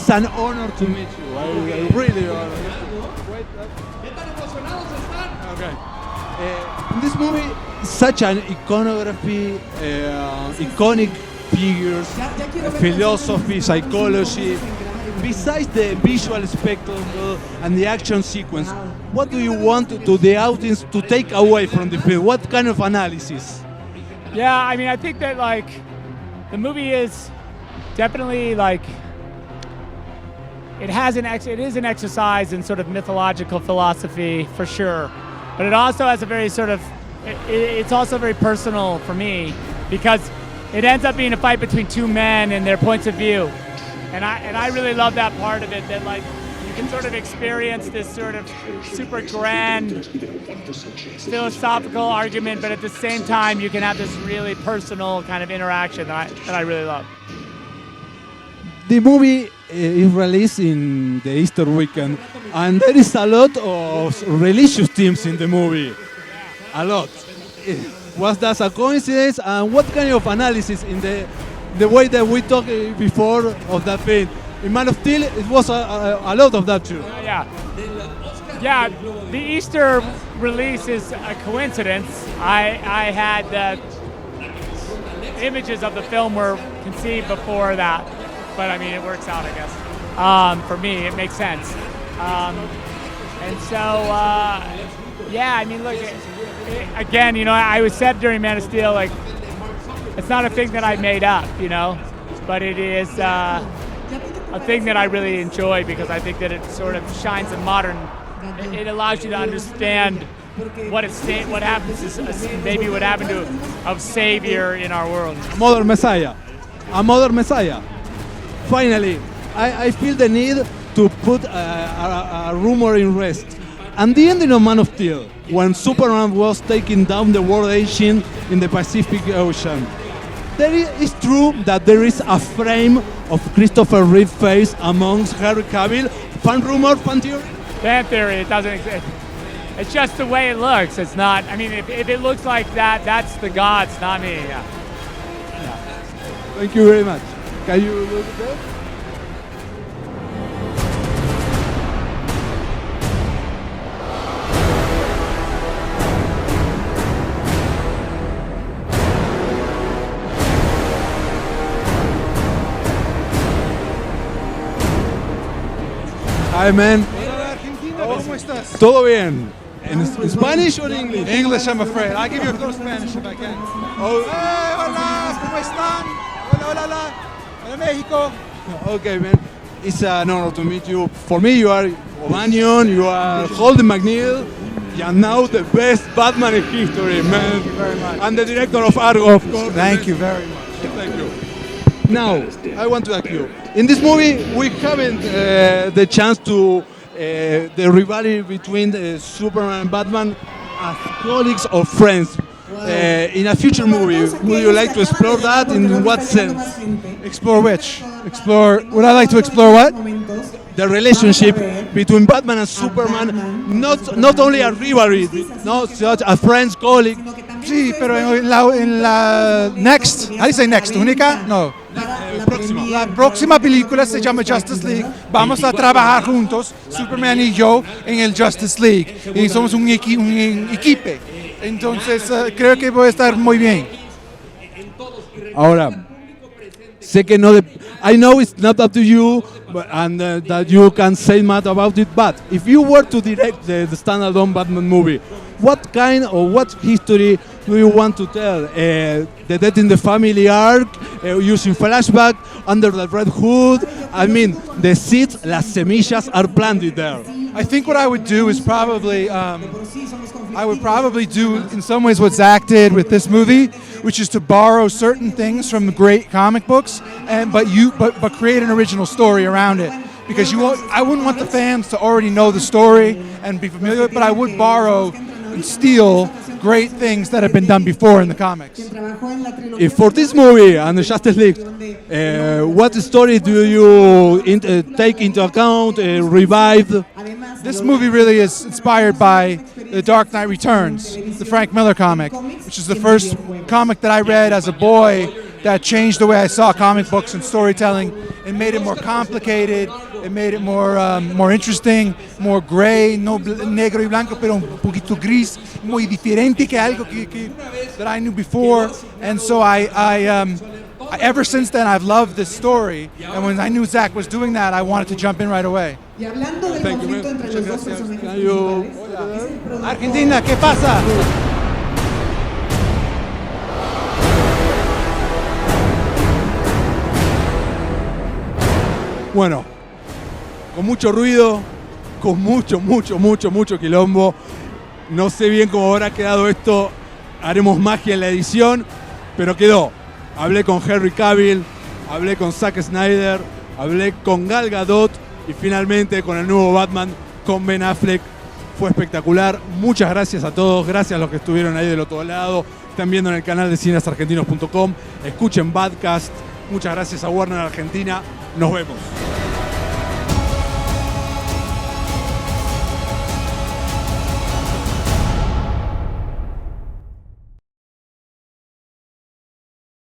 It's an honor to meet you. I really honor. Okay. In this movie, such an iconography, iconic figures, philosophy, psychology. Besides the visual spectacle and the action sequence, what do you want to the audience to take away from the film? What kind of analysis? Yeah, I mean, I think that like the movie is definitely like it is an exercise in sort of mythological philosophy for sure, but it also has a very sort of it's also very personal for me because it ends up being a fight between two men and their points of view. And I really love that part of it, that like you can sort of experience this sort of super grand philosophical argument, but at the same time you can have this really personal kind of interaction that I really love. The movie is released in the Easter weekend, and there is a lot of religious themes in the movie. A lot. Was that a coincidence? And what kind of analysis in the way that we talked before of that film? In Man of Steel, it was a lot of that too. Yeah, the Easter release is a coincidence. I had the images of the film were conceived before that, but I mean, it works out, I guess. For me, it makes sense. And so, yeah, I mean, look, again, you know, I was said during Man of Steel, like, it's not a thing that I made up, you know, but it is a thing that I really enjoy because I think that it sort of shines a modern. It allows you to understand what happens maybe what happened to a savior in our world. A modern Messiah. Finally, I feel the need to put a rumor in rest. And the ending of Man of Steel, when Superman was taking down the world engine in the Pacific Ocean, it's true that there is a frame of Christopher Reeve's face amongst Henry Cavill. Fan rumor, fan theory? Fan theory, it doesn't exist. It's just the way it looks. It's not, I mean, if it looks like that, that's the gods, not me. Yeah. Thank you very much. Can you look at that? Hi, man. Hola, Argentina, ¿cómo estás? Todo bien. In Spanish or English? English, I'm afraid. I'll give you a little Spanish if I can. Oh. Hey, hola, ¿cómo están? Hola, hola, hola. Hola, México. Okay, man. It's an honor to meet you. For me, you are O'Banion, you are Holden McNeil, and now the best Batman in history, man. Thank you very much. And the director of Argo, of course. Thank you very much. Thank you. Now, I want to ask you. In this movie, we haven't the chance to the rivalry between Superman and Batman as colleagues or friends. In a future movie, would you like to explore that? In what sense? Explore which? Would I like to explore what? The relationship between Batman and Superman, not only a rivalry, not such a friends, colleague. Sí, pero en la next, how do you say next? ¿Única? No. La próxima película se llama Justice League. Vamos a trabajar juntos, Superman y yo, en el Justice League. Y somos un equipo. Entonces, creo que voy a estar muy bien. Ahora, sé que no. I know it's not up to you, and that you can say much about it. But if you were to direct the standalone Batman movie, what kind or what history do you want to tell? The Death in the Family arc, using flashback, Under the Red Hood. I mean, the seeds, las semillas are planted there. I think what I would do is probably, do in some ways what Zack did with this movie, which is to borrow certain things from the great comic books, but create an original story around it. Because I wouldn't want the fans to already know the story and be familiar with it, but I would borrow and steal great things that have been done before in the comics. If for this movie and the Justice League, what story do you take into account, revive? This movie really is inspired by The Dark Knight Returns, the Frank Miller comic, which is the first comic that I read as a boy that changed the way I saw comic books and storytelling. It made it more complicated. It made it more interesting, more gray, no negro y blanco, pero un poquito gris, muy diferente que algo that I knew before. And so ever since then, I've loved this story. And when I knew Zack was doing that, I wanted to jump in right away. Y hablando del conflicto entre los dos personajes Thank you. principales, es el productor. Argentina, ¿qué pasa? Bueno, con mucho ruido, con mucho quilombo. No sé bien cómo habrá quedado esto. Haremos magia en la edición, pero quedó. Hablé con Henry Cavill, hablé con Zack Snyder, hablé con Gal Gadot y finalmente con el nuevo Batman, con Ben Affleck. Fue espectacular. Muchas gracias a todos. Gracias a los que estuvieron ahí del otro lado. Están viendo en el canal de cinesargentinos.com. Escuchen Badcast. Muchas gracias a Warner Argentina. Nos vemos.